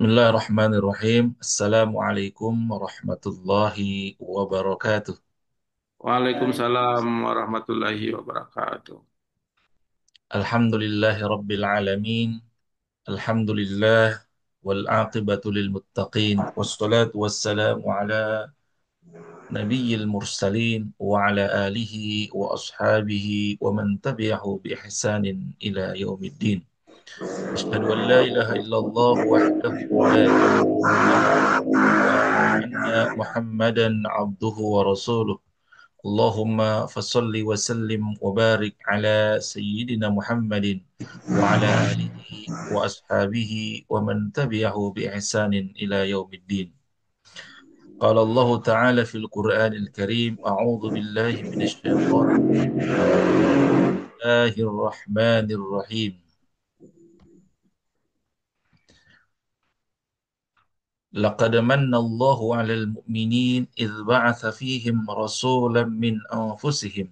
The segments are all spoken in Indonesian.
Bismillahirrahmanirrahim. Assalamualaikum warahmatullahi wabarakatuh. Waalaikumsalam warahmatullahi wabarakatuh. Alhamdulillahi rabbil alamin. Alhamdulillah wal aqibatu lil muttaqin. Wassalatu wassalamu ala nabiyyil mursalin wa ala alihi wa ashabihi wa man tabi'ahu bi ihsanin ila yaumiddin. Asyhadu an la ilaha illallah wahdahu la syarika lah wa anna Muhammadan abduhu wa rasuluh. Allahumma fasalli wa sallim wa barik ala sayyidina Muhammadin wa ala alihi wa ashabihi wa man tabi'ahu bi ihsanin ila yaumiddin. Qala Allah Ta'ala fil Qur'anil Karim, a'udzu billahi minasy syaithanir Bismillahir Rahim. لقد من الله على المؤمنين إذ بعث فيهم رسولا من أنفسهم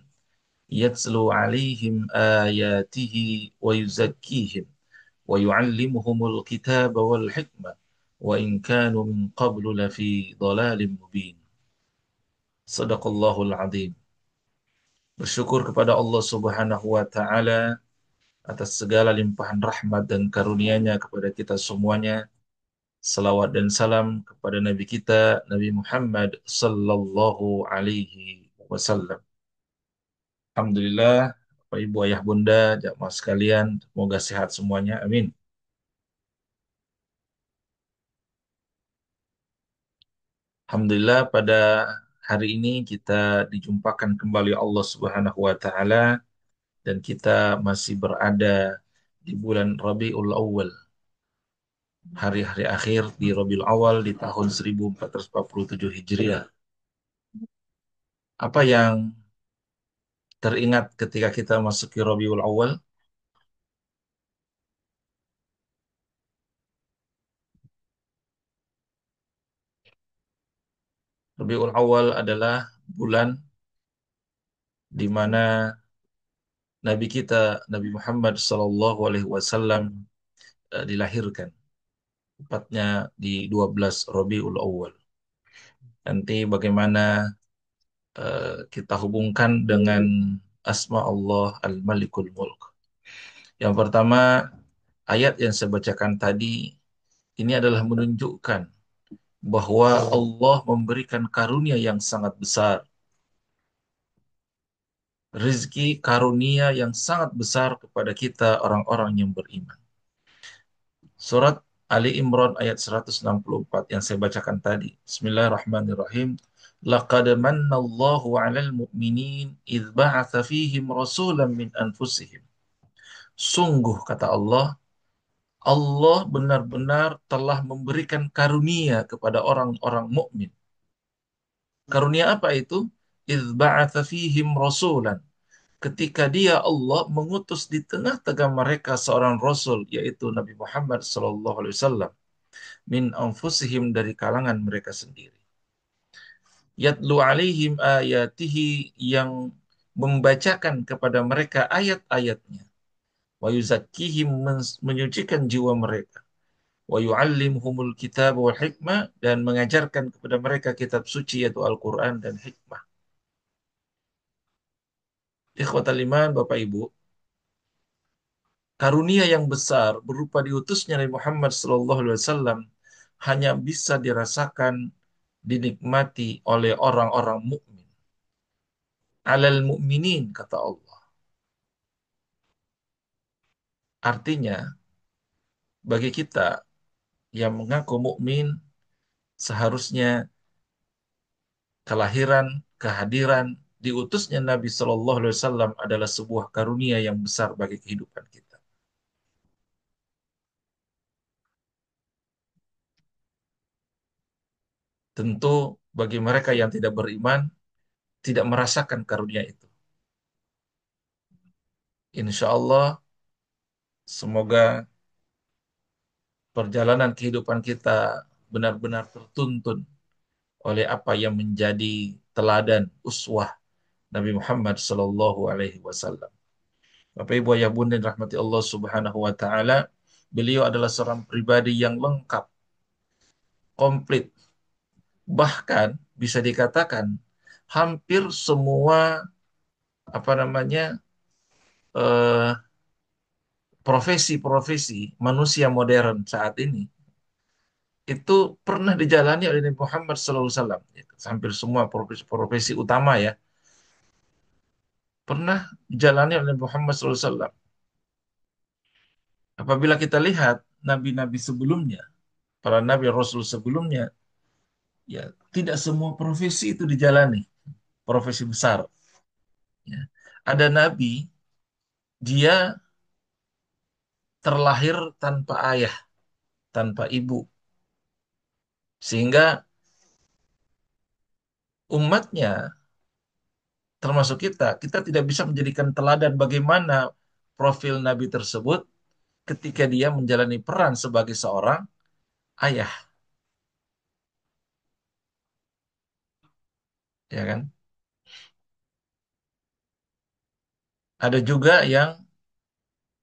يتلو عليهم آياته ويزكيهم ويعلمهم الكتاب والحكمة وإن كانوا من قبل لفي ضلال مبين. Sadaqallahul Azim. Bersyukur kepada Allah Subhanahu wa taala atas segala limpahan rahmat dan karunia-Nya kepada kita semuanya. Salawat dan salam kepada Nabi kita, Nabi Muhammad sallallahu alaihi wasallam. Alhamdulillah, Bapak Ibu Ayah Bunda, jamaah sekalian, semoga sehat semuanya. Amin. Alhamdulillah, pada hari ini kita dijumpakan kembali Allah Subhanahu wa taala dan kita masih berada di bulan Rabiul Awal, hari-hari akhir di Rabiul Awal di tahun 1447 Hijriah. Apa yang teringat ketika kita masuki Rabiul Awal? Rabiul Awal adalah bulan di mana Nabi kita, Nabi Muhammad SAW dilahirkan. Tepatnya di 12 Rabiul Awal. Nanti bagaimana kita hubungkan dengan asma Allah Al-Malikul Mulk. Yang pertama, ayat yang saya bacakan tadi, ini adalah menunjukkan bahwa Allah memberikan karunia yang sangat besar. Rizki karunia yang sangat besar kepada kita orang-orang yang beriman. Surat Ali Imran ayat 164 yang saya bacakan tadi. Bismillahirrahmanirrahim. Laqad mannallahu 'alal mu'minin idz ba'atsa fihim rasulan min anfusihim. Sungguh kata Allah, Allah benar-benar telah memberikan karunia kepada orang-orang mukmin. Karunia apa itu? Idz ba'atsa fihim rasulan. Ketika dia Allah mengutus di tengah-tengah mereka seorang rasul yaitu Nabi Muhammad SAW min anfusihim dari kalangan mereka sendiri. Yatlu alaihim ayatihi yang membacakan kepada mereka ayat-ayatnya. Wa yuzakkihim menyucikan jiwa mereka. Wa yu'allimhumul kitab wal hikmah dan mengajarkan kepada mereka kitab suci yaitu Al-Quran dan hikmah. Ikhwatal iman, Bapak Ibu, karunia yang besar berupa diutusnya Nabi Muhammad SAW hanya bisa dirasakan, dinikmati oleh orang-orang mukmin. Alal mu'minin kata Allah. Artinya bagi kita yang mengaku mukmin seharusnya kelahiran, kehadiran, diutusnya Nabi SAW adalah sebuah karunia yang besar bagi kehidupan kita. Tentu bagi mereka yang tidak beriman tidak merasakan karunia itu. Insya Allah semoga perjalanan kehidupan kita benar-benar tertuntun oleh apa yang menjadi teladan uswah Nabi Muhammad Sallallahu Alaihi Wasallam. Bapak Ibu Ayah Bunda yang rahmati Allah Subhanahu Wa Taala, beliau adalah seorang pribadi yang lengkap, komplit. Bahkan bisa dikatakan hampir semua apa namanya eh, profesi-profesi manusia modern saat ini itu pernah dijalani oleh Nabi Muhammad SAW. Hampir semua profesi-profesi utama ya pernah dijalani oleh Nabi Muhammad SAW. Apabila kita lihat nabi-nabi sebelumnya, para nabi Rasul sebelumnya, ya tidak semua profesi itu dijalani, profesi besar. Ya. Ada nabi, dia terlahir tanpa ayah, tanpa ibu, sehingga umatnya, termasuk kita tidak bisa menjadikan teladan bagaimana profil nabi tersebut ketika dia menjalani peran sebagai seorang ayah, ya kan? Ada juga yang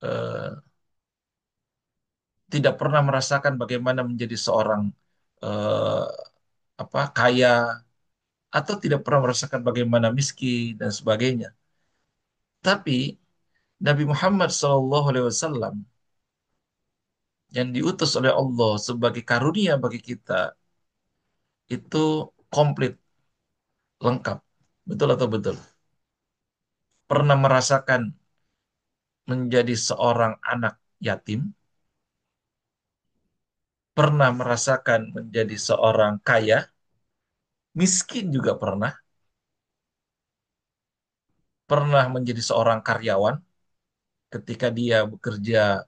eh, tidak pernah merasakan bagaimana menjadi seorang eh, kaya atau tidak pernah merasakan bagaimana miskin dan sebagainya. Tapi Nabi Muhammad SAW yang diutus oleh Allah sebagai karunia bagi kita itu komplit, lengkap. Betul atau betul? Pernah merasakan menjadi seorang anak yatim, pernah merasakan menjadi seorang kaya, miskin juga pernah menjadi seorang karyawan ketika dia bekerja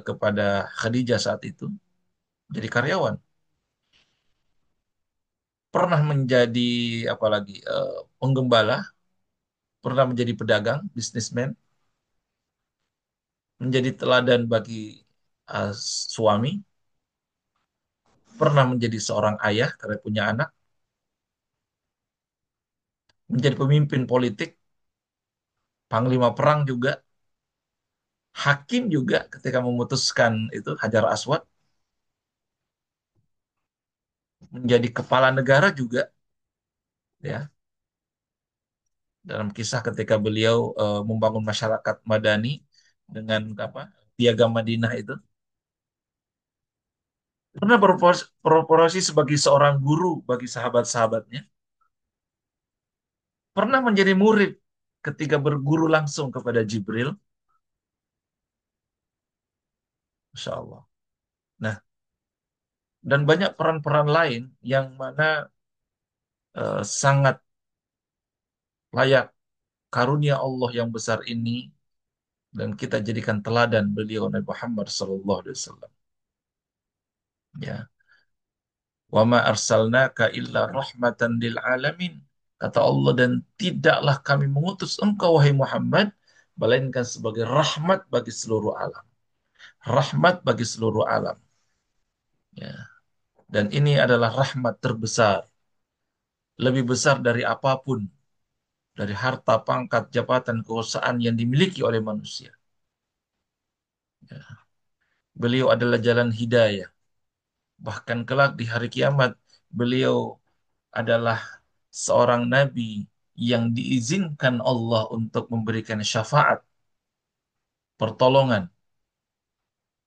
kepada Khadijah saat itu, jadi karyawan. Pernah menjadi apalagi penggembala, pernah menjadi pedagang, bisnismen, menjadi teladan bagi suami, pernah menjadi seorang ayah karena punya anak, menjadi pemimpin politik, panglima perang juga, hakim juga ketika memutuskan itu Hajar Aswad, menjadi kepala negara juga, ya, dalam kisah ketika beliau membangun masyarakat Madani dengan piagam Madinah itu. Pernah berprofesi sebagai seorang guru bagi sahabat-sahabatnya. Pernah menjadi murid ketika berguru langsung kepada Jibril. Masya Allah. Nah, dan banyak peran-peran lain yang mana sangat layak karunia Allah yang besar ini dan kita jadikan teladan beliau Nabi Muhammad sallallahu alaihi wasallam. Ya. Wa ma arsalnaka illa rahmatan lil alamin. Kata Allah, dan tidaklah kami mengutus engkau wahai Muhammad melainkan sebagai rahmat bagi seluruh alam. Rahmat bagi seluruh alam. Ya. Dan ini adalah rahmat terbesar, lebih besar dari apapun, dari harta, pangkat, jabatan, kekuasaan yang dimiliki oleh manusia. Ya. Beliau adalah jalan hidayah. Bahkan kelak di hari kiamat, beliau adalah seorang nabi yang diizinkan Allah untuk memberikan syafaat, pertolongan.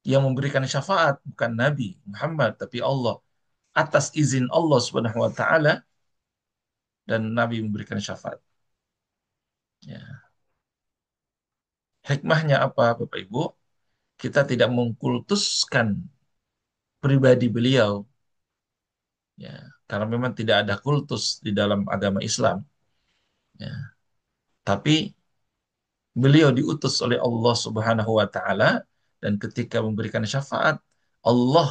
Yang memberikan syafaat bukan Nabi Muhammad, tapi Allah. Atas izin Allah Subhanahu wa taala dan Nabi memberikan syafaat. Ya. Hikmahnya apa, Bapak Ibu? Kita tidak mengkultuskan pribadi beliau, ya, karena memang tidak ada kultus di dalam agama Islam. Ya. Tapi beliau diutus oleh Allah Subhanahu wa taala dan ketika memberikan syafaat, Allah,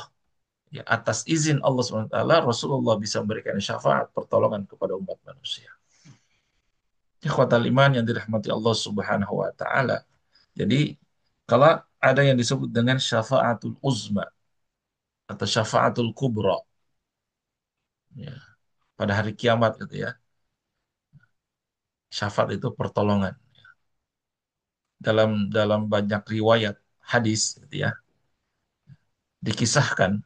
ya, atas izin Allah Subhanahu wa taala, Rasulullah bisa memberikan syafaat pertolongan kepada umat manusia. Ikhwatal iman yang dirahmati Allah Subhanahu wa taala. Jadi kalau ada yang disebut dengan syafaatul uzma atau syafaatul kubra, ya, pada hari kiamat gitu ya. Syafaat itu pertolongan. Dalam banyak riwayat hadis gitu ya, dikisahkan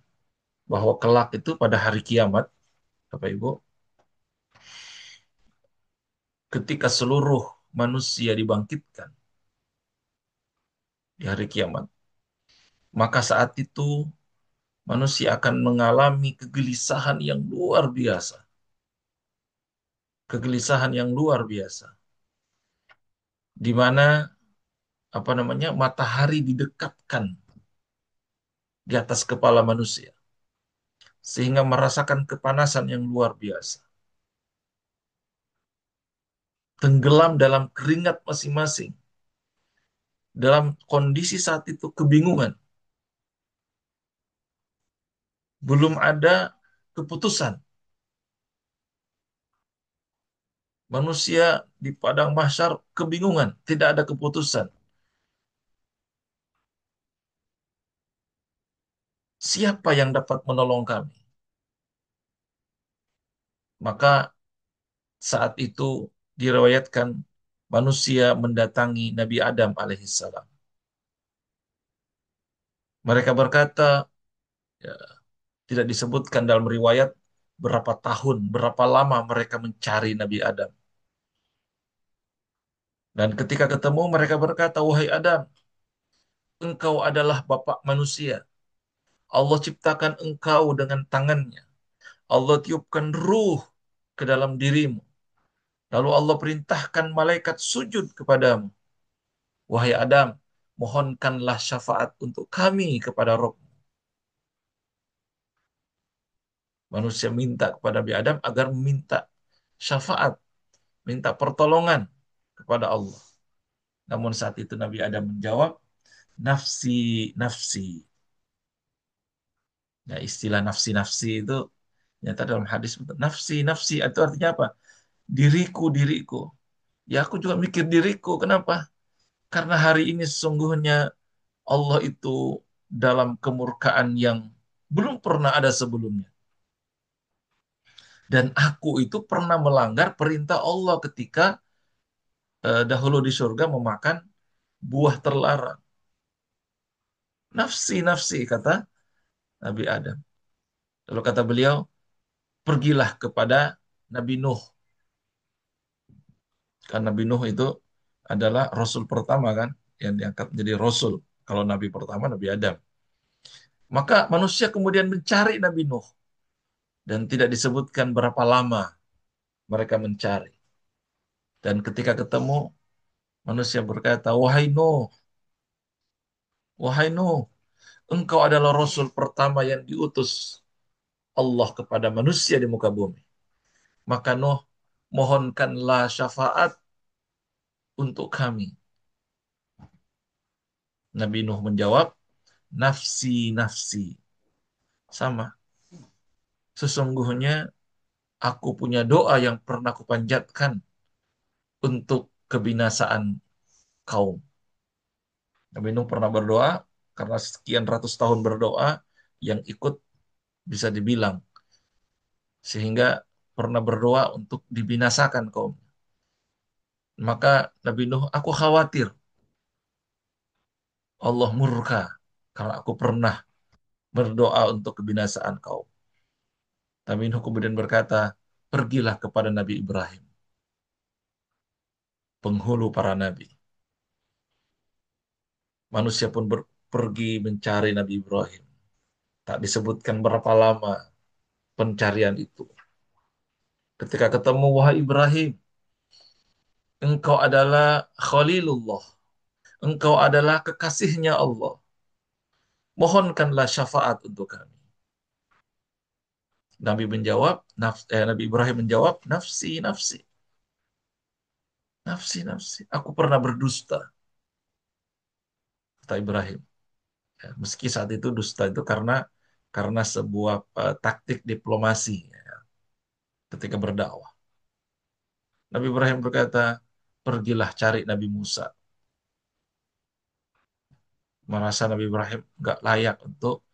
bahwa kelak itu pada hari kiamat, Bapak Ibu, ketika seluruh manusia dibangkitkan di hari kiamat, maka saat itu manusia akan mengalami kegelisahan yang luar biasa. Kegelisahan yang luar biasa. Di mana matahari didekatkan di atas kepala manusia sehingga merasakan kepanasan yang luar biasa. Tenggelam dalam keringat masing-masing. Dalam kondisi saat itu kebingungan. Belum ada keputusan. Manusia di padang mahsyar kebingungan, tidak ada keputusan. Siapa yang dapat menolong kami? Maka saat itu diriwayatkan manusia mendatangi Nabi Adam alaihissalam. Mereka berkata, ya, tidak disebutkan dalam riwayat berapa tahun, berapa lama mereka mencari Nabi Adam. Dan ketika ketemu mereka berkata, wahai Adam, engkau adalah bapak manusia. Allah ciptakan engkau dengan tangannya. Allah tiupkan ruh ke dalam dirimu. Lalu Allah perintahkan malaikat sujud kepadamu. Wahai Adam, mohonkanlah syafaat untuk kami kepada Rabb. Manusia minta kepada Nabi Adam agar meminta syafaat, minta pertolongan kepada Allah. Namun saat itu Nabi Adam menjawab, nafsi, nafsi. Nah, istilah nafsi-nafsi itu nyata dalam hadis. Nafsi, nafsi itu artinya apa? Diriku, diriku. Ya aku juga mikir diriku. Kenapa? Karena hari ini sesungguhnya Allah itu dalam kemurkaan yang belum pernah ada sebelumnya. Dan aku itu pernah melanggar perintah Allah ketika dahulu di surga memakan buah terlarang. Nafsi, nafsi, kata Nabi Adam. Lalu kata beliau, pergilah kepada Nabi Nuh. Karena Nabi Nuh itu adalah Rasul pertama kan, yang diangkat menjadi Rasul. Kalau Nabi pertama, Nabi Adam. Maka manusia kemudian mencari Nabi Nuh. Dan tidak disebutkan berapa lama mereka mencari. Dan ketika ketemu, manusia berkata, wahai Nuh, engkau adalah Rasul pertama yang diutus Allah kepada manusia di muka bumi. Maka Nuh, mohonkanlah syafaat untuk kami. Nabi Nuh menjawab, nafsi, nafsi. Sama. Sesungguhnya aku punya doa yang pernah kupanjatkan untuk kebinasaan kaum. Nabi Nuh pernah berdoa, karena sekian ratus tahun berdoa, yang ikut bisa dibilang. Sehingga pernah berdoa untuk dibinasakan kaum. Maka Nabi Nuh, aku khawatir Allah murka karena aku pernah berdoa untuk kebinasaan kaum. Nabi Nuh kemudian berkata, pergilah kepada Nabi Ibrahim, penghulu para nabi. Manusia pun pergi mencari Nabi Ibrahim. Tak disebutkan berapa lama pencarian itu. Ketika ketemu, wahai Ibrahim, engkau adalah Khalilullah. Engkau adalah kekasihnya Allah. Mohonkanlah syafaat untuk kami. Nabi Ibrahim menjawab, nafsi, nafsi, nafsi, nafsi. Aku pernah berdusta, kata Ibrahim. Ya, meski saat itu dusta itu karena sebuah taktik diplomasi ya, ketika berdakwah. Nabi Ibrahim berkata, pergilah cari Nabi Musa. Merasa Nabi Ibrahim nggak layak untuk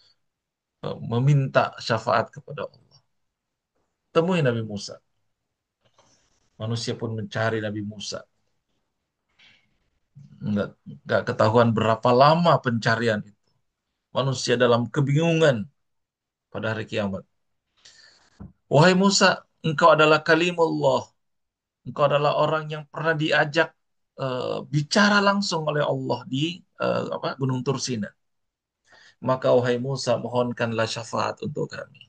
meminta syafaat kepada Allah. Temui Nabi Musa. Manusia pun mencari Nabi Musa. Nggak, nggak ketahuan berapa lama pencarian itu. Manusia dalam kebingungan pada hari kiamat. Wahai Musa, engkau adalah kalimullah. Engkau adalah orang yang pernah diajak bicara langsung oleh Allah di Gunung Tursina. Maka wahai Musa, mohonkanlah syafaat untuk kami.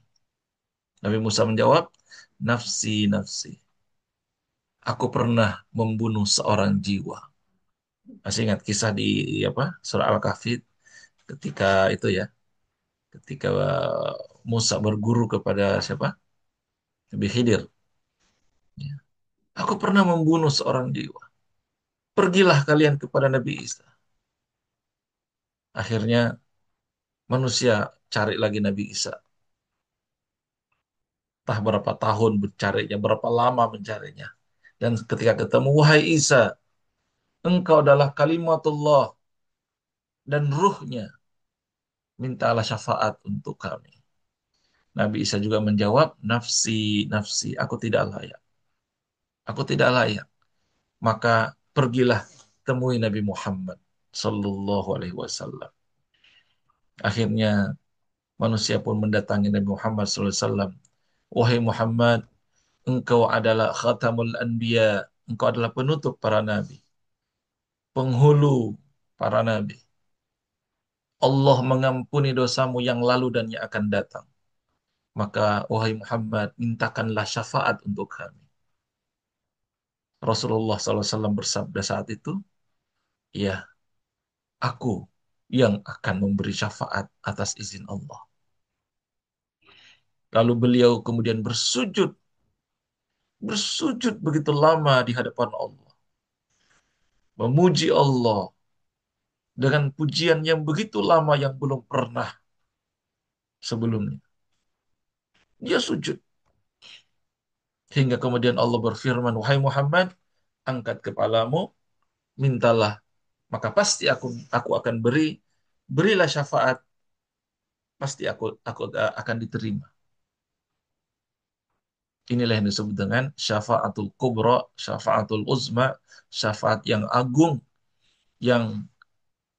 Nabi Musa menjawab, nafsi, nafsi. Aku pernah membunuh seorang jiwa. Masih ingat kisah di surah Al-Kahfi ketika itu ya, ketika Musa berguru kepada siapa? Nabi Khidir. Ya. Aku pernah membunuh seorang jiwa. Pergilah kalian kepada Nabi Isa. Akhirnya manusia cari lagi Nabi Isa. Entah berapa tahun mencarinya, berapa lama mencarinya. Dan ketika ketemu, wahai Isa, engkau adalah kalimatullah dan ruhnya. Mintalah syafaat untuk kami. Nabi Isa juga menjawab, nafsi, nafsi, aku tidak layak. Aku tidak layak. Maka pergilah temui Nabi Muhammad Sallallahu Alaihi Wasallam. Akhirnya manusia pun mendatangi Nabi Muhammad Sallallahu Alaihi Wasallam. Wahai Muhammad, engkau adalah khatamul anbiya. Engkau adalah penutup para nabi. Penghulu para nabi. Allah mengampuni dosamu yang lalu dan yang akan datang. Maka, wahai Muhammad, mintakanlah syafaat untuk kami. Rasulullah SAW bersabda saat itu, ya, aku yang akan memberi syafaat atas izin Allah. Lalu beliau kemudian bersujud begitu lama di hadapan Allah. Memuji Allah dengan pujian yang begitu lama yang belum pernah sebelumnya. Dia sujud. Hingga kemudian Allah berfirman, wahai Muhammad, angkat kepalamu, mintalah, maka pasti aku akan berilah syafaat, pasti aku akan diterima. Inilah yang disebut dengan syafaatul kubra, syafaatul uzma, syafaat yang agung, yang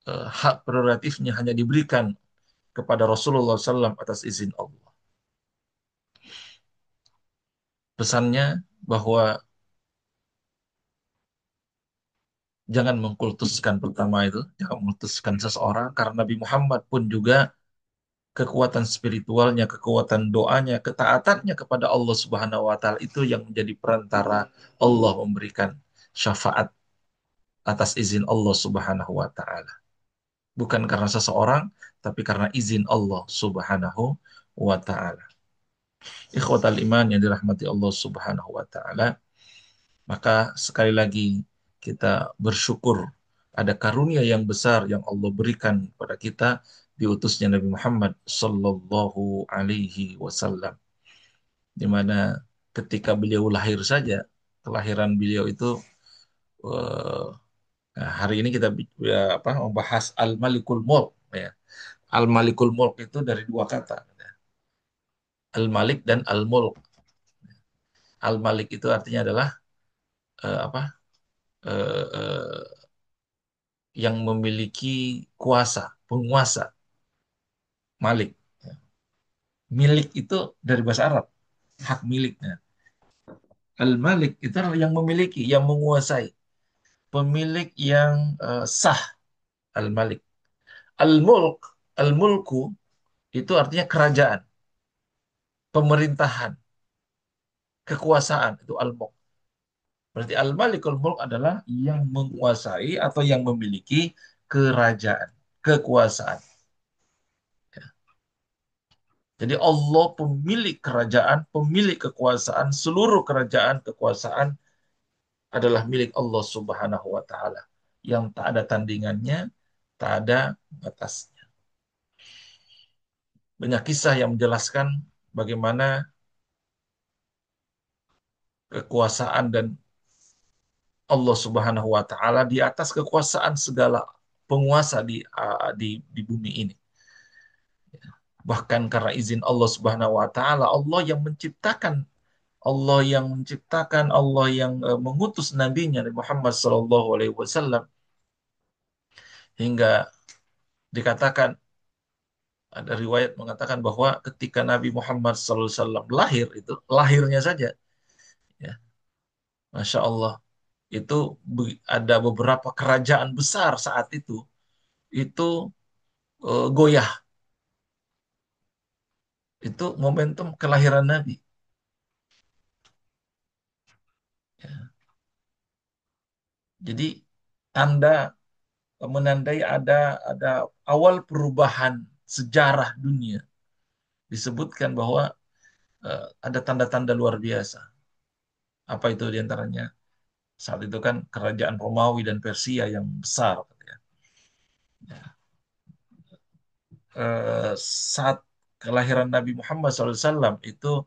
hak prerogatifnya hanya diberikan kepada Rasulullah SAW atas izin Allah. Pesannya bahwa jangan mengkultuskan pertama itu, jangan mengkultuskan seseorang, karena Nabi Muhammad pun juga kekuatan spiritualnya, kekuatan doanya, ketaatannya kepada Allah Subhanahu wa taala itu yang menjadi perantara Allah memberikan syafaat atas izin Allah Subhanahu wa taala. Bukan karena seseorang, tapi karena izin Allah Subhanahu wa taala. Ikhwatal iman yang dirahmati Allah Subhanahu wa taala, maka sekali lagi kita bersyukur ada karunia yang besar yang Allah berikan kepada kita diutusnya Nabi Muhammad sallallahu alaihi wasallam, di mana ketika beliau lahir saja, kelahiran beliau itu eh, nah, hari ini kita membahas Al-Malikul Mulk ya. Al-Malikul Mulk itu dari dua kata, Al-Malik dan Al-Mulk. Al-Malik itu artinya adalah eh, apa? Yang memiliki kuasa, penguasa, Malik. Milik itu dari bahasa Arab, hak miliknya. Al-Malik itu adalah yang memiliki, yang menguasai, pemilik yang sah, Al-Malik. Al-Mulk, Al-Mulku itu artinya kerajaan, pemerintahan, kekuasaan, itu Al-Mulk. Berarti Al-Malikul Mulk adalah yang menguasai atau yang memiliki kerajaan, kekuasaan. Jadi Allah pemilik kerajaan, pemilik kekuasaan, seluruh kerajaan, kekuasaan adalah milik Allah Subhanahu wa taala yang tak ada tandingannya, tak ada batasnya. Banyak kisah yang menjelaskan bagaimana kekuasaan dan Allah Subhanahu wa taala di atas kekuasaan segala penguasa di bumi ini. Bahkan karena izin Allah Subhanahu wa taala, Allah yang menciptakan, Allah yang mengutus nabinya Nabi Muhammad sallallahu alaihi wasallam hingga dikatakan Ada riwayat mengatakan bahwa ketika Nabi Muhammad SAW lahir itu lahirnya saja, ya, Masya Allah, itu ada beberapa kerajaan besar saat itu goyah. Itu momentum kelahiran Nabi. Ya. Jadi tanda menandai ada awal perubahan sejarah dunia. Disebutkan bahwa ada tanda-tanda luar biasa. Apa itu diantaranya? Saat itu kan kerajaan Romawi dan Persia yang besar, ya. Eh, Saat kelahiran Nabi Muhammad SAW itu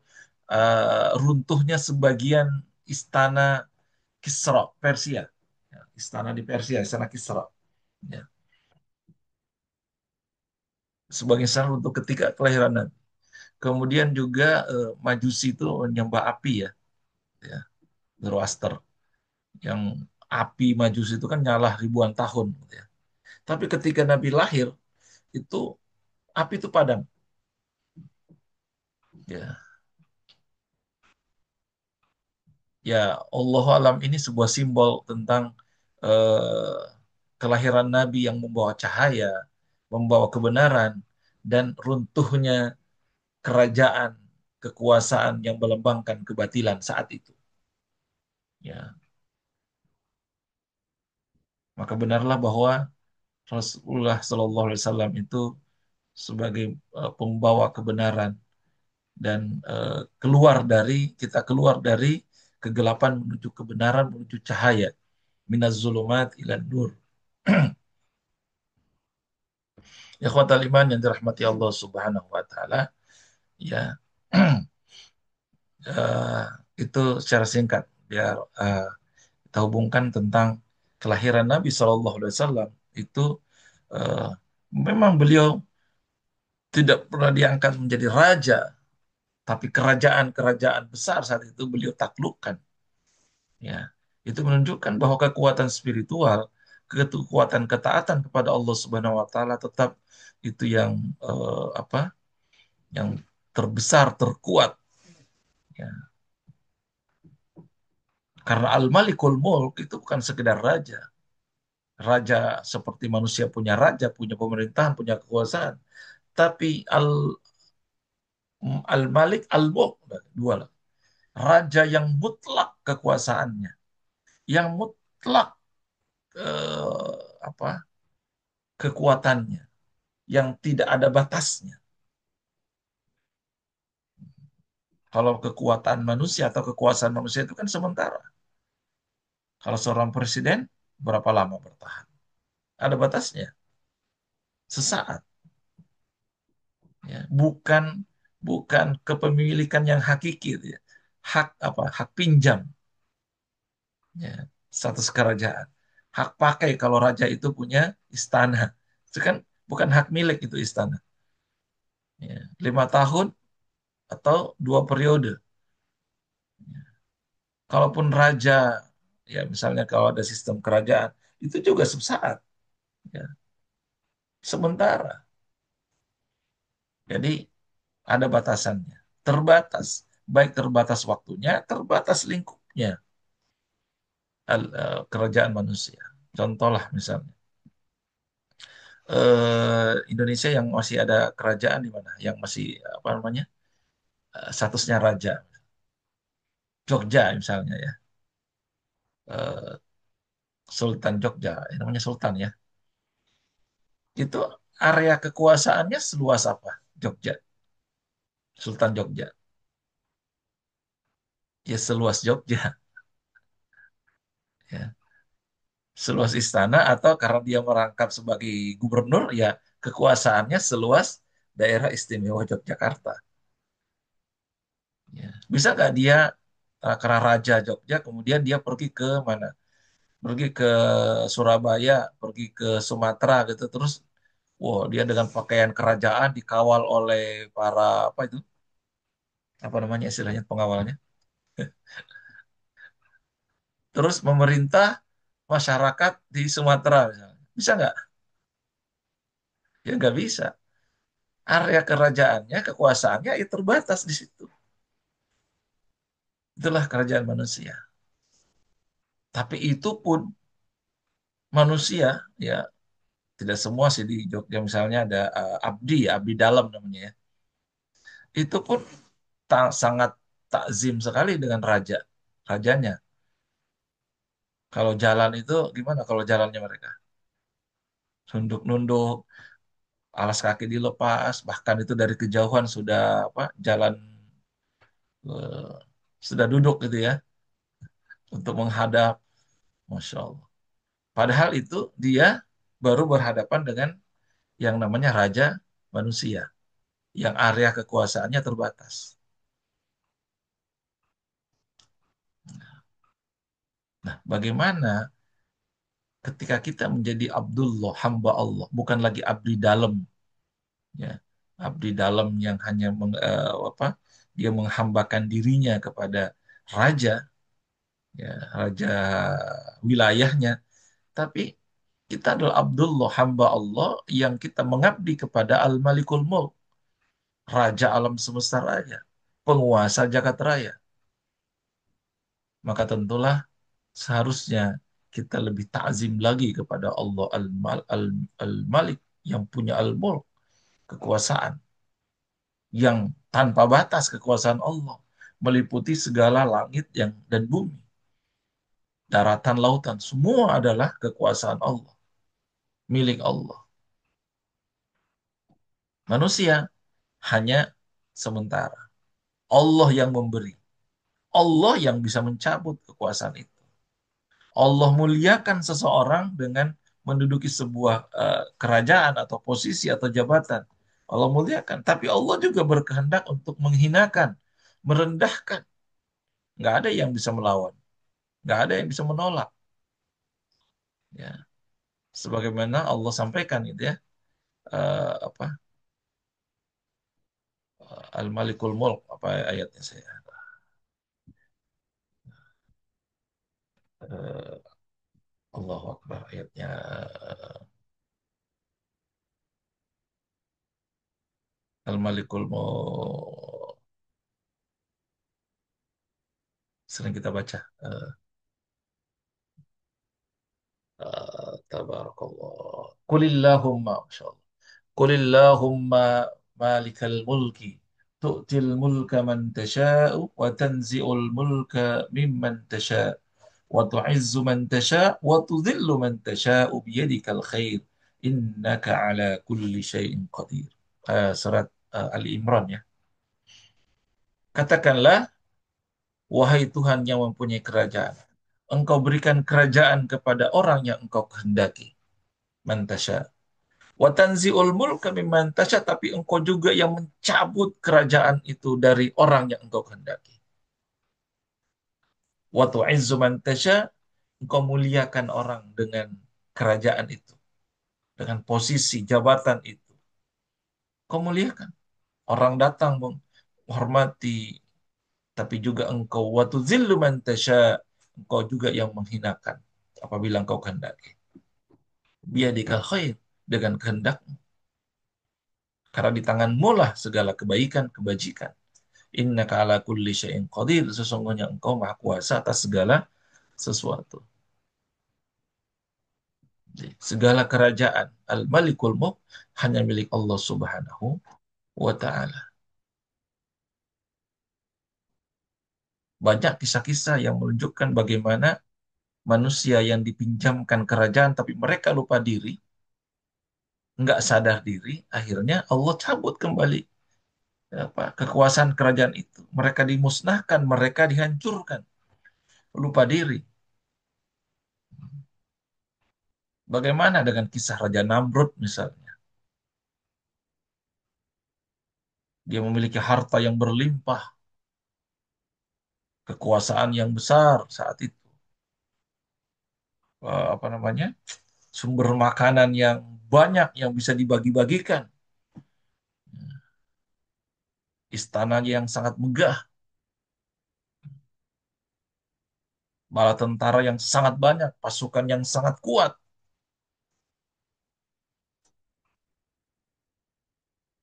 runtuhnya sebagian istana Kisra, Persia. Ya, istana di Persia, istana Kisra. Ya. Sebagian istana runtuh ketika kelahiran Nabi. Kemudian juga Majusi itu menyembah api, ya, ya, Zoroaster. Yang api Majusi itu kan nyala ribuan tahun, ya. Tapi ketika Nabi lahir, itu api itu padam. Ya, ya, Allah alam ini sebuah simbol tentang eh, kelahiran Nabi yang membawa cahaya, membawa kebenaran, dan runtuhnya kerajaan kekuasaan yang melembangkan kebatilan saat itu. Ya, maka benarlah bahwa Rasulullah Shallallahu Alaihi Wasallam itu sebagai pembawa kebenaran dan kita keluar dari kegelapan menuju kebenaran menuju cahaya, minaz zulumat ila nur. Ikhwatal iman yang dirahmati Allah Subhanahu wa taala, ya. eh, itu secara singkat biar kita hubungkan tentang kelahiran Nabi Shallallahu Alaihi Wasallam itu, eh, memang beliau tidak pernah diangkat menjadi raja, tapi kerajaan-kerajaan besar saat itu beliau taklukkan. Ya, itu menunjukkan bahwa kekuatan spiritual, kekuatan ketaatan kepada Allah Subhanahu Wa Taala tetap itu yang apa? Yang terbesar, terkuat. Ya. Karena Al-Malikul Mulk itu bukan sekedar raja. Raja seperti manusia punya raja, punya pemerintahan, punya kekuasaan. Tapi Al-Malik, Al-Mulk, dua lah. Raja yang mutlak kekuasaannya, yang mutlak apa kekuatannya, yang tidak ada batasnya. Kalau kekuatan manusia atau kekuasaan manusia itu kan sementara. Kalau seorang presiden, berapa lama bertahan? Ada batasnya, sesaat. Ya, bukan bukan kepemilikan yang hakiki, ya. Hak apa? Hak pinjam, ya, status kerajaan. Hak pakai kalau raja itu punya istana. Itu kan bukan hak milik itu istana. Ya, 5 tahun atau 2 periode. Kalaupun raja, ya misalnya kalau ada sistem kerajaan, itu juga sesaat, ya, sementara. Jadi ada batasannya, terbatas, baik terbatas waktunya, terbatas lingkupnya. Kerajaan manusia. Contohlah misalnya Indonesia yang masih ada kerajaan di mana, yang masih apa namanya statusnya raja, Jogja misalnya, ya. Eh, Sultan Jogja, namanya Sultan, ya. Itu area kekuasaannya seluas apa? Jogja, Sultan Jogja, ya seluas Jogja, ya. Seluas istana atau karena dia merangkap sebagai gubernur, ya kekuasaannya seluas daerah istimewa Yogyakarta. Ya. Bisa nggak dia karena Raja Jogja, kemudian dia pergi ke mana? Pergi ke Surabaya, pergi ke Sumatera gitu, terus, wow, dia dengan pakaian kerajaan dikawal oleh para apa itu? Apa namanya istilahnya pengawalnya? Terus memerintah masyarakat di Sumatera misalnya. Bisa nggak? Ya nggak bisa. area kerajaannya, kekuasaannya ya terbatas di situ. Itulah kerajaan manusia. Tapi itu pun manusia ya tidak semua sih di Jogja misalnya ada abdi, abdi dalam namanya ya. Itu pun sangat takzim sekali dengan rajanya. Kalau jalan itu gimana kalau jalannya mereka? Nunduk-nunduk, alas kaki dilepas, bahkan itu dari kejauhan sudah apa? Jalan eh, sudah duduk gitu ya untuk menghadap, masya Allah. Padahal itu dia baru berhadapan dengan yang namanya raja manusia, yang area kekuasaannya terbatas. Nah, bagaimana ketika kita menjadi Abdullah, hamba Allah, bukan lagi abdi dalam, ya, abdi dalam yang hanya apa, dia menghambakan dirinya kepada raja, ya, raja wilayahnya, tapi kita adalah Abdullah, hamba Allah yang kita mengabdi kepada Al-Malikul Mulk, raja alam semesta raya, penguasa jagat raya. Maka tentulah seharusnya kita lebih takzim lagi kepada Allah Al-Malik yang punya Al-Mulk, kekuasaan yang tanpa batas kekuasaan Allah meliputi segala langit yang dan bumi, daratan, lautan, semua adalah kekuasaan Allah, milik Allah. Manusia hanya sementara. Allah yang memberi. Allah yang bisa mencabut kekuasaan itu. Allah muliakan seseorang dengan menduduki sebuah kerajaan atau posisi atau jabatan. Allah muliakan. Tapi Allah juga berkehendak untuk menghinakan, merendahkan. Nggak ada yang bisa melawan. Nggak ada yang bisa menolak. Ya. Sebagaimana Allah sampaikan itu ya. Apa Al-Malikul Mulk. Apa ayatnya saya. Eh, Allahu Akbar ayatnya. Al-Malikul Mulk. Sering kita baca. Tabarakallah. Qulillahumma. Masya Allah. Qulillahumma malikal mulki. Tu'til mulka man tasha'u wa tanzi'ul mulka mimman tasha'u. Wa tu'izzu man tasha'u wa tudhillu man tasha'u biyadikal khair. Innaka ala kulli syai'in qadir. Surat Ali Imran ya. Katakanlah, wahai Tuhan yang mempunyai kerajaan. Engkau berikan kerajaan kepada orang yang engkau kehendaki. Mantasya. Wa tanzi'ul mulka mimman tasya, tapi engkau juga yang mencabut kerajaan itu dari orang yang engkau kehendaki. Wa tu'izzu man tasya, engkau muliakan orang dengan kerajaan itu, dengan posisi jabatan itu. Engkau muliakan. Orang datang menghormati, tapi juga engkau wa tuzillu man tasya, engkau juga yang menghinakan apabila engkau kehendaki. Biadikal khair, dengan kehendak, karena di tanganmu lah segala kebaikan, kebajikan. Innaka ala kulli syai'in qadir. Sesungguhnya engkau maha kuasa atas segala sesuatu. Jadi, segala kerajaan Al-Malikul Mulk hanya milik Allah Subhanahu wa Ta'ala. Banyak kisah-kisah yang menunjukkan bagaimana manusia yang dipinjamkan kerajaan tapi mereka lupa diri, nggak sadar diri, akhirnya Allah cabut kembali apa, kekuasaan kerajaan itu. Mereka dimusnahkan, mereka dihancurkan, lupa diri. Bagaimana dengan kisah Raja Namrud misalnya? Dia memiliki harta yang berlimpah, kekuasaan yang besar saat itu. Apa namanya? Sumber makanan yang banyak yang bisa dibagi-bagikan. Istananya yang sangat megah, bala tentara yang sangat banyak, pasukan yang sangat kuat.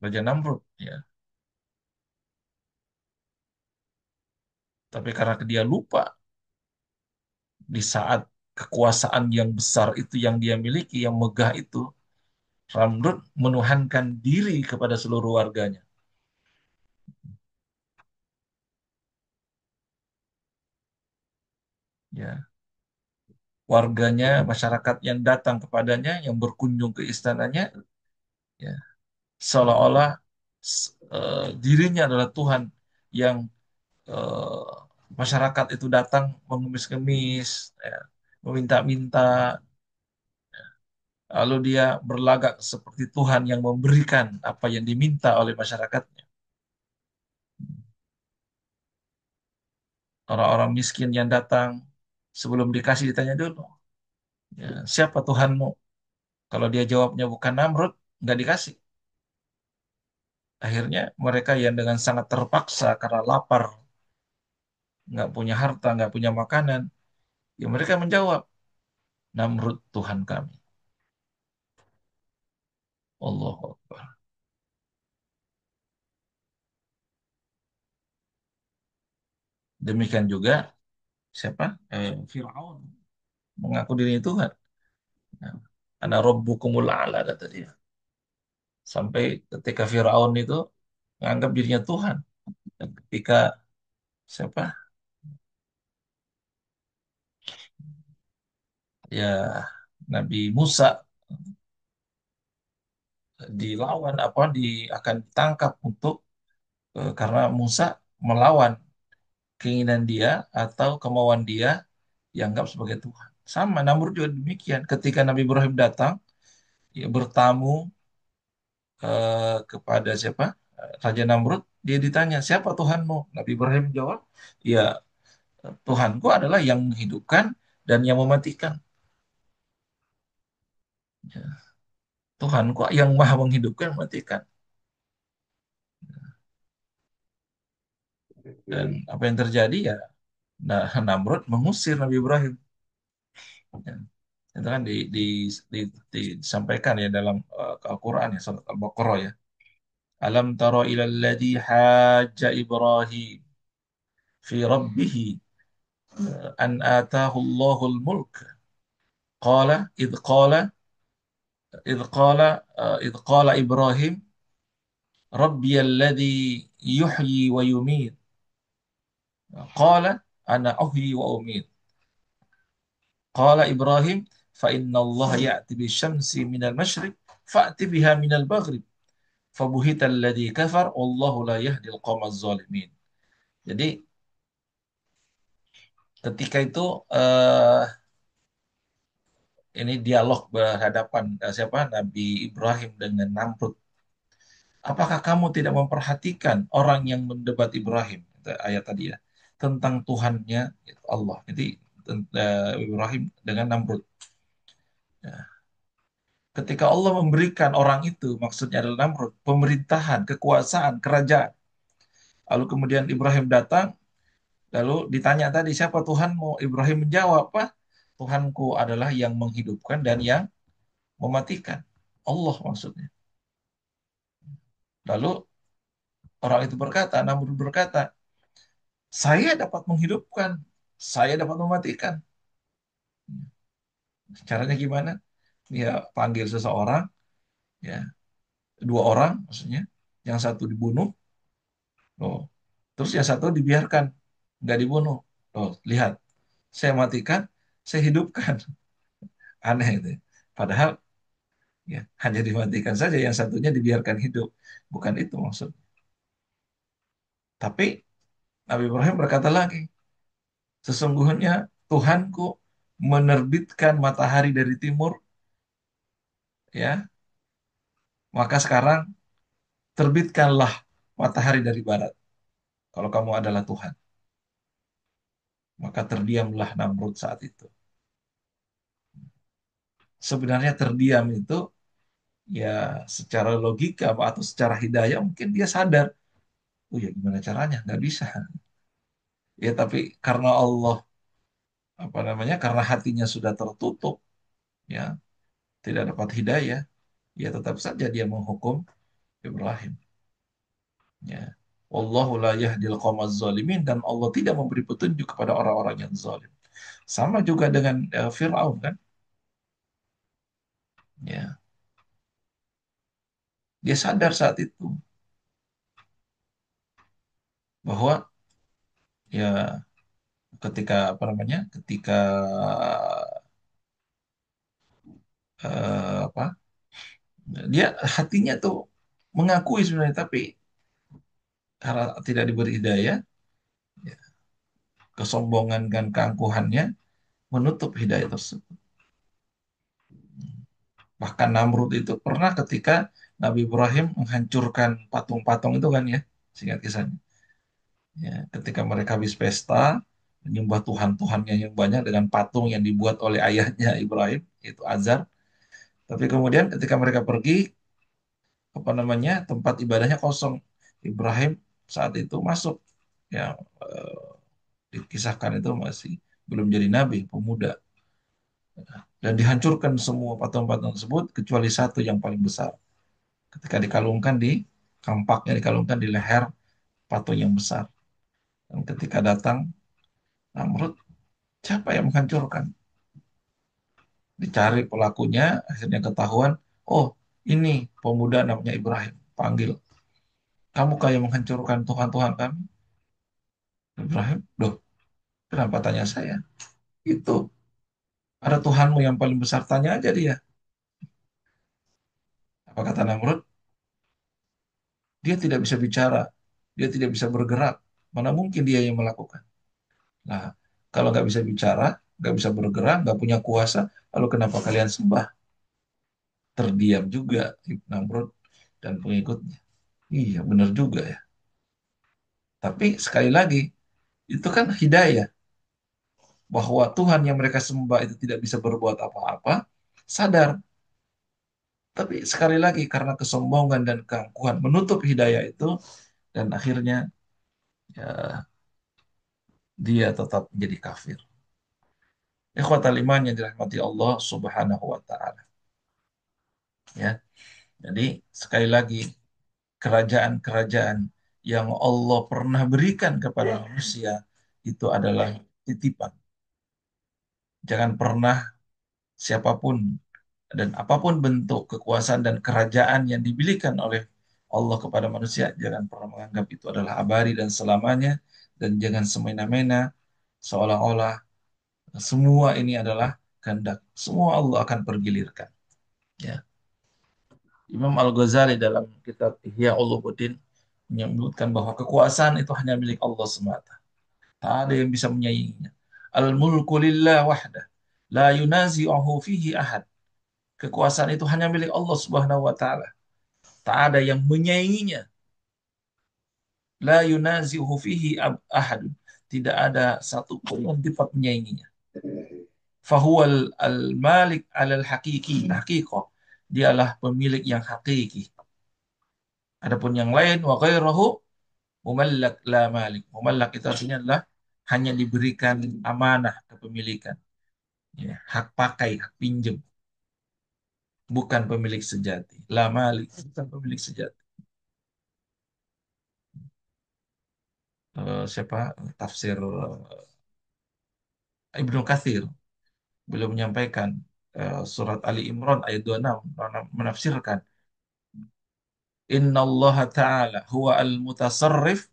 Raja Namrud, ya. Tapi karena dia lupa di saat kekuasaan yang besar itu yang dia miliki, yang megah itu, Namrud menuhankan diri kepada seluruh warganya. Ya, warganya, masyarakat yang datang kepadanya, yang berkunjung ke istananya, ya, seolah-olah dirinya adalah Tuhan yang eh, masyarakat itu datang mengemis-ngemis, ya, meminta-minta, lalu dia berlagak seperti Tuhan yang memberikan apa yang diminta oleh masyarakatnya. Orang-orang miskin yang datang sebelum dikasih ditanya dulu, ya, siapa Tuhanmu? Kalau dia jawabnya bukan Namrud, nggak dikasih. Akhirnya mereka yang dengan sangat terpaksa karena lapar, nggak punya harta, nggak punya makanan, ya mereka menjawab, Namrud Tuhan kami. Allahu Akbar. Demikian juga siapa? Fir'aun mengaku dirinya Tuhan. Nah, Ana Rabbukumul A'la kata dia. Sampai ketika Fir'aun itu menganggap dirinya Tuhan. Dan ketika siapa? Ya Nabi Musa dilawan apa akan ditangkap untuk karena Musa melawan keinginan dia atau kemauan dia dianggap sebagai Tuhan. Sama Namrud juga demikian. Ketika Nabi Ibrahim datang ya, bertamu kepada siapa? Raja Namrud, dia ditanya, siapa Tuhanmu? Nabi Ibrahim jawab, ya Tuhanku adalah yang menghidupkan dan yang mematikan. Ya, Tuhanku yang maha menghidupkan dan mematikan. Dan apa yang terjadi ya, nah, Namrud mengusir Nabi Ibrahim. Ya, itu kan disampaikan ya dalam Al-Quran ya, surat Al-Baqarah ya. Alam tara ilal ladzi hajja Ibrahim fi rabbih an atahu Allahul mulk. Qala idh qala Ibrahim Rabbiyalladzi yuhyi wa yumiit. Qala ana uhyi wa umiit. Qala Ibrahim fa inna Allah ya'ti bisyamsi minal masyriq fa'ti biha minal maghrib. Fabuhita alladzi kafar wallahu la yahdil qawmaz zalimin. Jadi ketika itu eh, ini dialog berhadapan siapa Nabi Ibrahim dengan Namrud. Apakah kamu tidak memperhatikan orang yang mendebat Ibrahim? Itu ayat tadi ya. Tentang Tuhannya itu Allah. Jadi Ibrahim dengan Namrud. Ya. Ketika Allah memberikan orang itu, maksudnya adalah Namrud, pemerintahan, kekuasaan, kerajaan. Lalu kemudian Ibrahim datang, lalu ditanya tadi, siapa Tuhanmu? Ibrahim menjawab, apa? Tuhanku adalah yang menghidupkan dan yang mematikan. Allah maksudnya. Lalu orang itu berkata, Namrud berkata, saya dapat menghidupkan, saya dapat mematikan. Caranya gimana? Dia panggil seseorang, ya, dua orang maksudnya, yang satu dibunuh, loh, terus yang satu dibiarkan, nggak dibunuh. Loh, lihat, saya matikan, saya hidupkan. Aneh itu. Padahal ya hanya dimatikan saja, yang satunya dibiarkan hidup. Bukan itu maksud. Tapi Nabi Ibrahim berkata lagi, sesungguhnya Tuhanku menerbitkan matahari dari timur, ya, maka sekarang terbitkanlah matahari dari barat. Kalau kamu adalah Tuhan, maka terdiamlah Namrud saat itu. Sebenarnya terdiam itu ya secara logika atau secara hidayah mungkin dia sadar, oh ya gimana caranya? Nggak bisa. Ya tapi karena Allah apa namanya? Karena hatinya sudah tertutup, ya tidak dapat hidayah, ya tetap saja dia menghukum Ibrahim. Ya. Wallahu la yahdil qawmaz zalimin, dan Allah tidak memberi petunjuk kepada orang-orang yang zalim. Sama juga dengan Fir'aun kan? Ya. Dia sadar saat itu bahwa ya ketika apa namanya? Ketika apa? Dia hatinya tuh mengakui sebenarnya, tapi karena tidak diberi hidayah, ya, kesombongan dan keangkuhannya menutup hidayah tersebut. Bahkan Namrud itu pernah ketika Nabi Ibrahim menghancurkan patung-patung itu kan ya, singkat kisahnya. Ya, ketika mereka habis pesta, menyembah Tuhan-Tuhannya yang banyak dengan patung yang dibuat oleh ayahnya Ibrahim, yaitu Azar. Tapi kemudian ketika mereka pergi, apa namanya, tempat ibadahnya kosong. Ibrahim saat itu masuk, ya, eh, dikisahkan itu masih belum jadi nabi, pemuda. Dan dihancurkan semua patung-patung tersebut kecuali satu yang paling besar. Ketika dikalungkan di kampaknya, dikalungkan di leher patung yang besar. Dan ketika datang Namrud, siapa yang menghancurkan? Dicari pelakunya, akhirnya ketahuan, oh ini pemuda namanya Ibrahim. Panggil, kamu kayak menghancurkan Tuhan-Tuhan kami. Ibrahim, loh kenapa tanya saya? Itu ada Tuhanmu yang paling besar, tanya aja dia. Apa kata Namrud? Dia tidak bisa bicara, dia tidak bisa bergerak. Mana mungkin dia yang melakukan? Nah, kalau nggak bisa bicara, nggak bisa bergerak, nggak punya kuasa, lalu kenapa kalian sembah? Terdiam juga Namrud dan pengikutnya. Iya, benar juga ya. Tapi sekali lagi, itu kan hidayah. Bahwa Tuhan yang mereka sembah itu tidak bisa berbuat apa-apa, sadar. Tapi sekali lagi, karena kesombongan dan keangkuhan menutup hidayah itu, dan akhirnya ya, dia tetap menjadi kafir. Ikhwatal iman yang dirahmati Allah Subhanahu wa taala, ya. Jadi sekali lagi, kerajaan-kerajaan yang Allah pernah berikan kepada manusia itu adalah titipan. Jangan pernah siapapun dan apapun bentuk kekuasaan dan kerajaan yang diberikan oleh Allah kepada manusia, jangan pernah menganggap itu adalah abadi dan selamanya, dan jangan semena-mena seolah-olah semua ini adalah kehendak. Semua Allah akan pergilirkan. Ya. Imam Al-Ghazali dalam kitab Ihya Ulumuddin menyebutkan bahwa kekuasaan itu hanya milik Allah semata. Tak ada yang bisa menyainginya. Al-mulku lillah wahdah. La yunazi'uhu fihi ahad. Kekuasaan itu hanya milik Allah Subhanahu wa taala. Tak ada yang menyainginya. La yunazi'uhu fihi ahad. Tidak ada satu pun yang dapat menyainginya. Fahuwal al-malik alal hakiki. Hakikoh. Dialah pemilik yang hakiki. Adapun yang lain wa ghairahu mumallak la malik. Mumallak itu artinya adalah hanya diberikan amanah kepemilikan. Ya, hak pakai, hak pinjam, bukan pemilik sejati. La malik, bukan pemilik sejati. Siapa tafsir Ibnu Katsir beliau menyampaikan surat Ali Imran ayat 26 menafsirkan Inna Allah Ta'ala huwa al-mutasarrif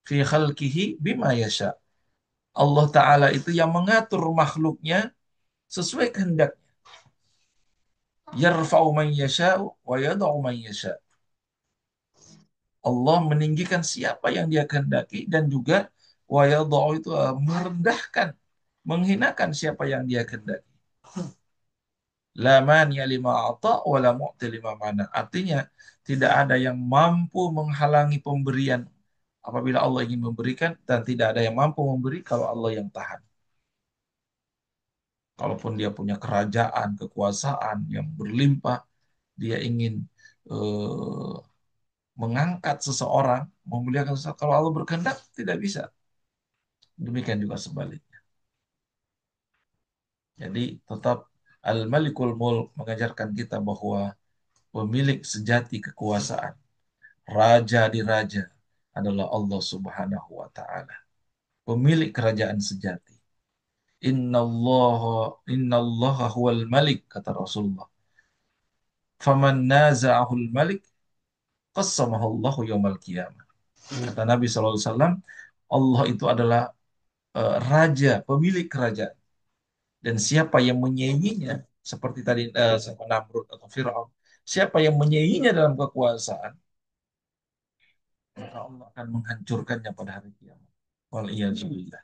fi khalqihi bima yasha. Allah Ta'ala itu yang mengatur makhluknya sesuai kehendak. Yarfa'u man yasha'u wa yada'u man yasha'. Allah meninggikan siapa yang dia kehendaki, dan juga wa yada'u itu merendahkan, menghinakan siapa yang dia kehendaki. La mani'a lima ata wa la mu'ti lima mana. Artinya tidak ada yang mampu menghalangi pemberian apabila Allah ingin memberikan, dan tidak ada yang mampu memberi kalau Allah yang tahan. Kalaupun dia punya kerajaan, kekuasaan yang berlimpah, dia ingin eh, mengangkat seseorang, memuliakan seseorang, kalau Allah berkehendak tidak bisa. Demikian juga sebaliknya. Jadi tetap Al-Malikul Mulk mengajarkan kita bahwa pemilik sejati kekuasaan Raja di raja adalah Allah Subhanahu wa taala, pemilik kerajaan sejati. Innallaha huwal malik, kata Rasulullah. Faman naza'ahul malik qassamahu Allahu yaumal qiyamah. Kata Nabi SAW, Allah itu adalah raja, pemilik kerajaan. Dan siapa yang menyainginya, seperti tadi sama Namrud atau Fir'aun, siapa yang menyainginya dalam kekuasaan, maka Allah akan menghancurkannya pada hari kiamat. Waliyahzubillah.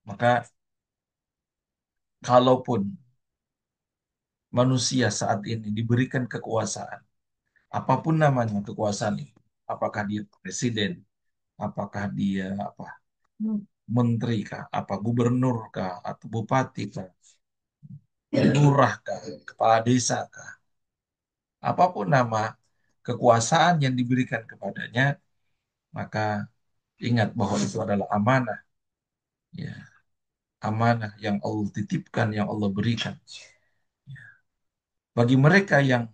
Maka kalaupun manusia saat ini diberikan kekuasaan, apapun namanya kekuasaan itu, apakah dia presiden, apakah dia apa, menteri kah, apa gubernur kah, atau bupati kah, lurah kah, kepala desa kah, apapun nama kekuasaan yang diberikan kepadanya, maka ingat bahwa itu adalah amanah, ya, amanah yang Allah titipkan, yang Allah berikan. Bagi mereka yang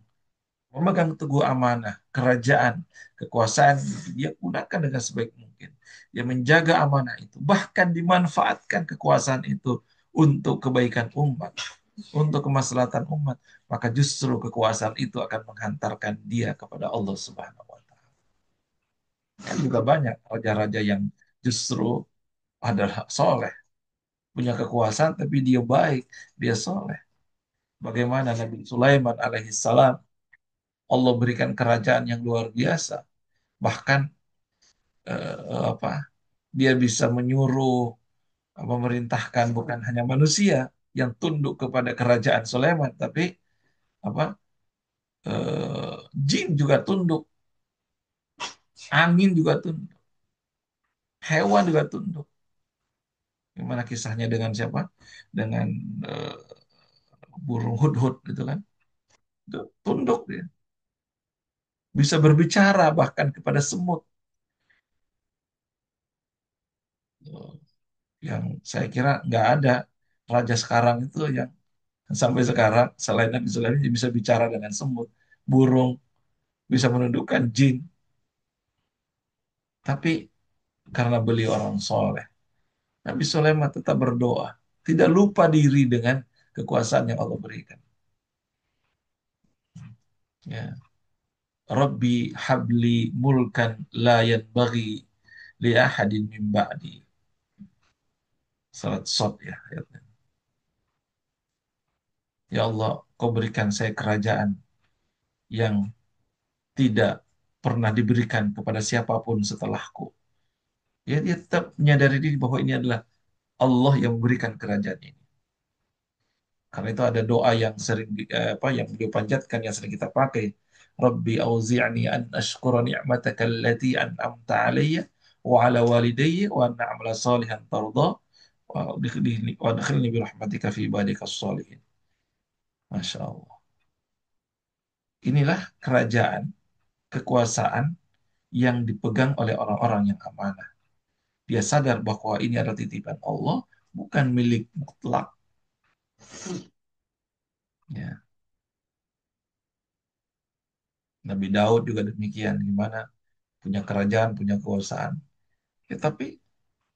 memegang teguh amanah, kerajaan, kekuasaan, dia gunakan dengan sebaik mungkin. Dia menjaga amanah itu, bahkan dimanfaatkan kekuasaan itu untuk kebaikan umat, untuk kemaslahatan umat, maka justru kekuasaan itu akan menghantarkan dia kepada Allah Subhanahu wa taala. Kan juga banyak raja-raja yang justru adalah soleh, punya kekuasaan tapi dia baik, dia soleh. Bagaimana Nabi Sulaiman alaihissalam, Allah berikan kerajaan yang luar biasa. Bahkan apa? Dia bisa menyuruh, memerintahkan bukan hanya manusia yang tunduk kepada kerajaan Sulaiman, tapi apa? Jin juga tunduk, angin juga tunduk, hewan juga tunduk. Gimana kisahnya dengan siapa? Dengan eh, burung hudhud gitu kan? Itu tunduk dia. Bisa berbicara bahkan kepada semut. Yang saya kira nggak ada raja sekarang itu yang sampai sekarang selain Nabi Sulaiman dia bisa bicara dengan semut, burung, bisa menundukkan jin. Tapi karena beliau orang soleh, Nabi Sulaiman tetap berdoa, tidak lupa diri dengan kekuasaan yang Allah berikan. Ya. Rabbi habli mulkan la yanbaghi li ahadin min ba'di. Salat Shad ya ayatnya. Ya Allah, kau berikan saya kerajaan yang tidak pernah diberikan kepada siapapun setelahku. Ya, dia tetap menyadari diri bahwa ini adalah Allah yang memberikan kerajaan ini. Karena itu ada doa yang sering apa yang beliau panjatkan yang sering kita pakai. Rabbi auzi'ni an ashkura ni'mataka allati an'amta 'alayya wa 'ala walidayya wa an a'mala salihan tarda wa adkhilni bi rahmatika fi ibadika shalihin. Masya Allah. Inilah kerajaan, kekuasaan yang dipegang oleh orang-orang yang amanah. Dia sadar bahwa ini adalah titipan Allah, bukan milik mutlak. Ya. Nabi Daud juga demikian, gimana punya kerajaan, punya kekuasaan. Ya, tapi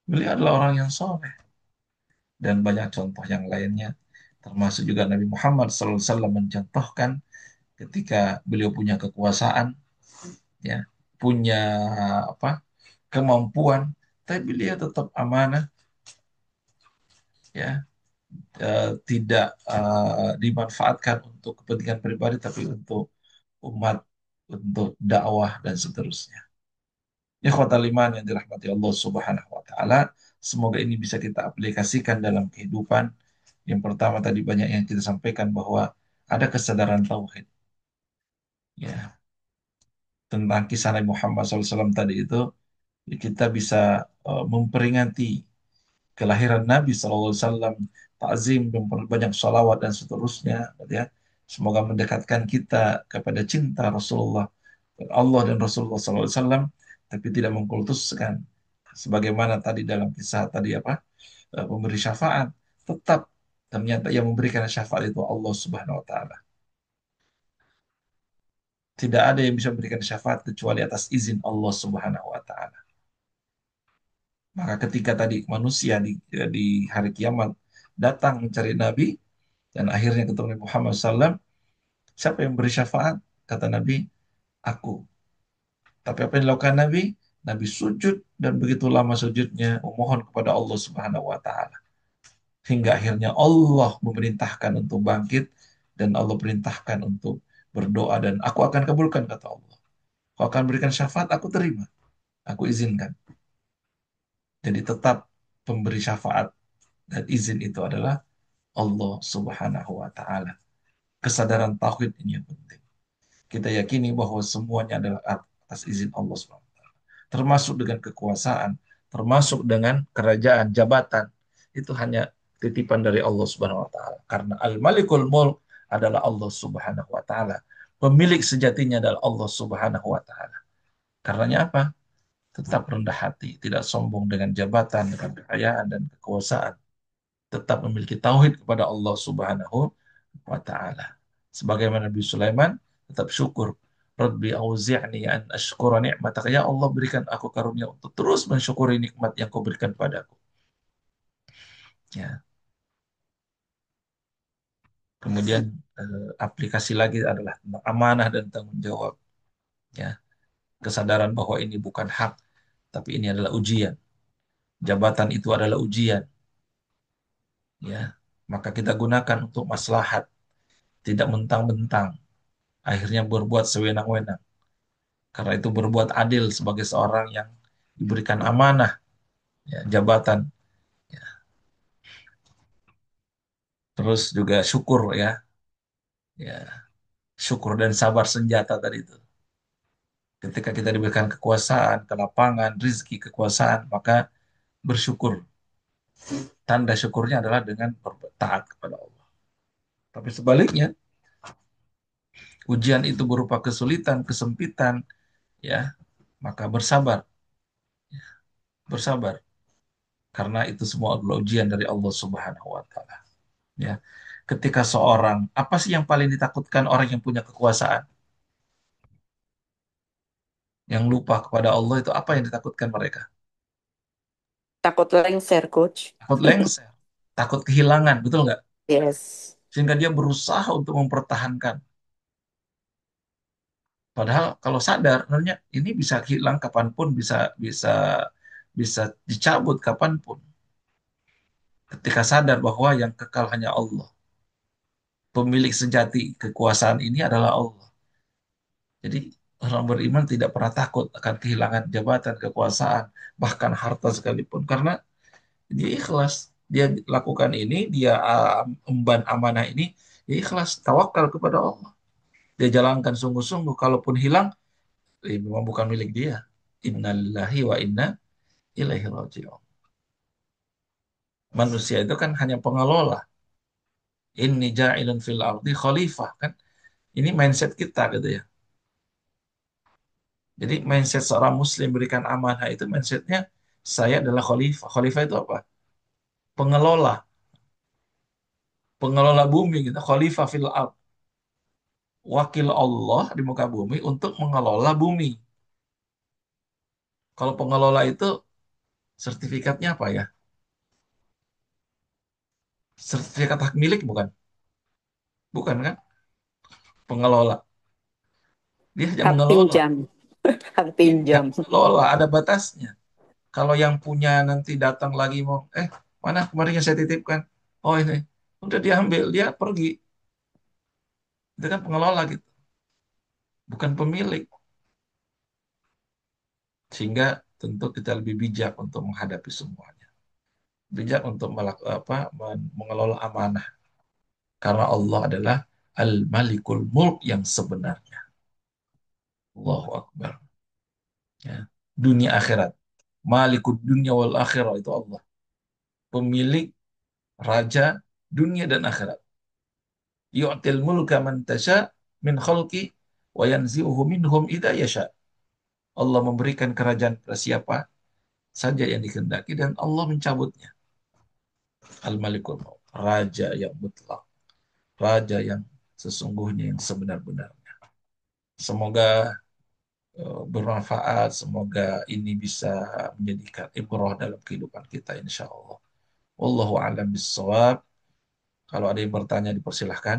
beliau adalah orang yang soleh dan banyak contoh yang lainnya. Termasuk juga Nabi Muhammad SAW mencontohkan ketika beliau punya kekuasaan, ya, punya apa kemampuan, tapi beliau tetap amanah, ya, tidak dimanfaatkan untuk kepentingan pribadi, tapi untuk umat, untuk dakwah dan seterusnya. Ikhwatal iman yang dirahmati Allah Subhanahu wa taala, semoga ini bisa kita aplikasikan dalam kehidupan. Yang pertama tadi banyak yang kita sampaikan bahwa ada kesadaran tauhid, ya, tentang kisah Nabi Muhammad SAW tadi itu, kita bisa memperingati kelahiran Nabi SAW, takzim dan banyak salawat dan seterusnya, gitu ya. Semoga mendekatkan kita kepada cinta Rasulullah, Allah dan Rasulullah SAW, tapi tidak mengkultuskan. Sebagaimana tadi dalam kisah tadi apa, pemberi syafaat, tetap ternyata yang memberikan syafaat itu Allah Subhanahu Wa Taala. Tidak ada yang bisa memberikan syafaat kecuali atas izin Allah Subhanahu wa taala. Maka ketika tadi manusia di hari kiamat datang mencari Nabi dan akhirnya ketemu Nabi Muhammad SAW, siapa yang beri syafaat? Kata Nabi, aku. Tapi apa yang dilakukan Nabi? Nabi sujud dan begitu lama sujudnya memohon kepada Allah Subhanahu wa taala. Hingga akhirnya Allah memerintahkan untuk bangkit dan Allah perintahkan untuk berdoa dan aku akan kabulkan kata Allah. Kau akan berikan syafaat, aku terima, aku izinkan. Jadi tetap pemberi syafaat dan izin itu adalah Allah Subhanahu wa taala. Kesadaran tauhid ini yang penting. Kita yakini bahwa semuanya adalah atas izin Allah Subhanahu wa taala. Termasuk dengan kekuasaan, termasuk dengan kerajaan, jabatan. Itu hanya titipan dari Allah Subhanahu wa taala. Karena Al-Malikul Mulk adalah Allah Subhanahu wa taala. Pemilik sejatinya adalah Allah Subhanahu wa taala. Karenanya apa? Tetap rendah hati, tidak sombong dengan jabatan, dengan kekayaan dan kekuasaan. Tetap memiliki tauhid kepada Allah Subhanahu wa taala. Sebagaimana Nabi Sulaiman tetap syukur. Rabbi auzi'ni an ashkura ni'mataka. Ya Allah, berikan aku karunia untuk terus mensyukuri nikmat yang kau berikan padaku. Ya. Kemudian aplikasi lagi adalah tentang amanah dan tanggung jawab. Ya. Kesadaran bahwa ini bukan hak, tapi ini adalah ujian. Jabatan itu adalah ujian. Ya. Maka kita gunakan untuk maslahat, tidak mentang-mentang. Akhirnya berbuat sewenang-wenang. Karena itu berbuat adil sebagai seorang yang diberikan amanah, ya, jabatan. Ya. Terus juga syukur ya, ya syukur dan sabar senjata tadi itu. Ketika kita diberikan kekuasaan, kelapangan, rizki, kekuasaan, maka bersyukur. Tanda syukurnya adalah dengan taat kepada Allah. Tapi sebaliknya, ujian itu berupa kesulitan, kesempitan, ya, maka bersabar, bersabar. Karena itu semua adalah ujian dari Allah Subhanahu wa taala. Ya. Ketika seorang, apa sih yang paling ditakutkan orang yang punya kekuasaan? Yang lupa kepada Allah itu apa yang ditakutkan mereka? Takut lengser, coach. Takut lengser, takut kehilangan, betul nggak? Yes. Sehingga dia berusaha untuk mempertahankan. Padahal kalau sadar, sebenarnya ini bisa hilang kapanpun, bisa bisa bisa dicabut kapanpun. Ketika sadar bahwa yang kekal hanya Allah, pemilik sejati kekuasaan ini adalah Allah. Jadi orang beriman tidak pernah takut akan kehilangan jabatan, kekuasaan, bahkan harta sekalipun, karena dia ikhlas. Dia lakukan ini, dia emban amanah ini, dia ikhlas, tawakal kepada Allah. Dia jalankan sungguh-sungguh, kalaupun hilang, memang bukan milik dia. Innalillahi wa inna ilaihi raji'un. Manusia itu kan hanya pengelola. Inni ja'ilun fil ardi khalifah kan. Ini mindset kita gitu ya. Jadi mindset seorang muslim berikan amanah itu mindsetnya saya adalah khalifah. Khalifah itu apa? Pengelola. Pengelola bumi gitu. Khalifah fil ard. Wakil Allah di muka bumi untuk mengelola bumi. Kalau pengelola itu sertifikatnya apa ya? Sertifikat hak milik bukan? Bukan kan? Pengelola. Dia hanya Hak mengelola. pinjam. Hak Iya, pinjam. mengelola. Ada batasnya. Kalau yang punya nanti datang lagi mau, mana kemarin yang saya titipkan? Oh ini, udah diambil, dia pergi. Itu kan pengelola gitu, bukan pemilik. Sehingga tentu kita lebih bijak untuk menghadapi semuanya. Bijak untuk mengelola amanah. Karena Allah adalah Al-Malikul Mulk yang sebenarnya. Allahu Akbar. Ya. Dunia akhirat. Malikud dunia wal akhirah itu Allah. Pemilik raja dunia dan akhirat. Yu'til mulka man tasha min khalqi wa yanzi'uhu minhum idza yasha. Allah memberikan kerajaan kepada siapa saja yang dikehendaki dan Allah mencabutnya. Al-Malikul Maut, raja yang mutlak, raja yang sesungguhnya yang sebenar-benarnya. Semoga bermanfaat. Semoga ini bisa menjadikan ibrah dalam kehidupan kita, insya Allah. Wallahu a'lam bishawab. Kalau ada yang bertanya, dipersilahkan.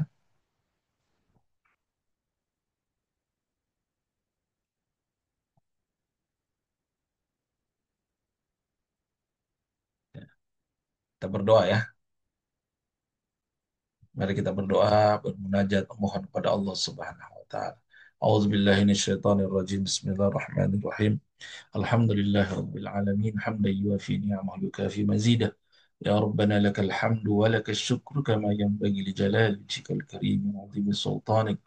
Kita berdoa ya. Mari kita berdoa, bermunajat, memohon kepada Allah Subhanahu wa taala. A'udzubillahi minasyaitonirrajim. Bismillahirrahmanirrahim. الحمد لله رب العالمين حمدا يوافي نعمه ويكافي مزيدا يا ربنا لك الحمد ولك الشكر كما ينبغي لجلال وجهك الكريم وعظيم سلطانك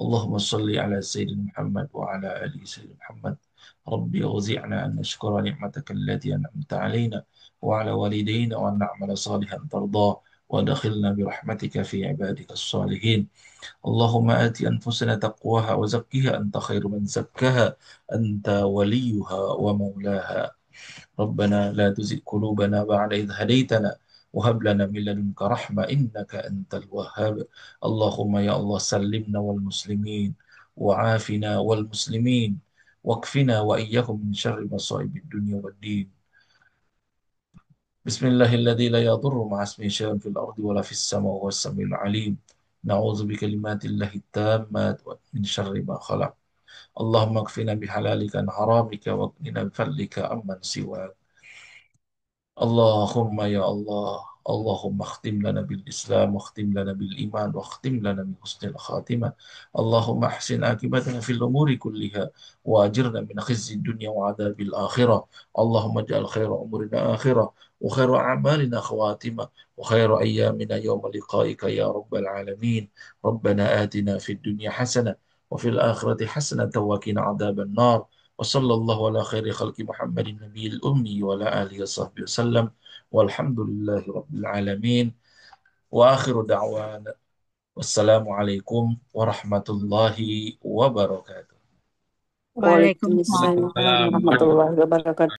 اللهم صل على سيدنا محمد وعلى آل سيدنا محمد ربي أوزعنا أن نشكر نعمتك التي أنعمت علينا وعلى والدينا وأن نعمل صالحا ترضاه وادخلنا برحمتك في عبادك الصالحين اللهم آت أنفسنا تقواها وزكها أنت خير من زكاها أنت وليها ومولاها ربنا لا تزغ قلوبنا بعد إذ هديتنا وهب لنا من لدنك رحمة إنك أنت الوهاب اللهم يا الله سلمنا والمسلمين وعافنا والمسلمين واكفنا وإياهم من شر مصائب الدنيا والدين بسم الله الذي لا يضر مع اسمه شيء في الأرض ولا في السماء وهو السميع العليم نعوذ بكلمات الله التامات من شر ما خلق اللهم اكفنا بحلالك عن حرامك واغننا بفضلك عمن سواك اللهم يا الله اللهم اختم لنا بالإسلام واختم لنا بالإيمان واختم لنا بحسن الخاتمة اللهم احسن عاقبتنا في الأمور كلها وأجرنا من خزي الدنيا وعذاب الآخرة اللهم اجعل خير أمورنا آخرة وخير أعمالنا خواتمة وخير أيامنا يوم لقائك يا رب العالمين ربنا آتنا في الدنيا حسنة وفي الآخرة حسنة وقنا عذاب النار وصلى الله على خير خلق محمد النبي الأمي وعلى آله وصحبه وسلم والحمد لله رب العالمين وآخر دعوانا والسلام عليكم ورحمة الله وبركاته Waalaikumsalam Waalaikumsalam warahmatullahi wabarakatuh.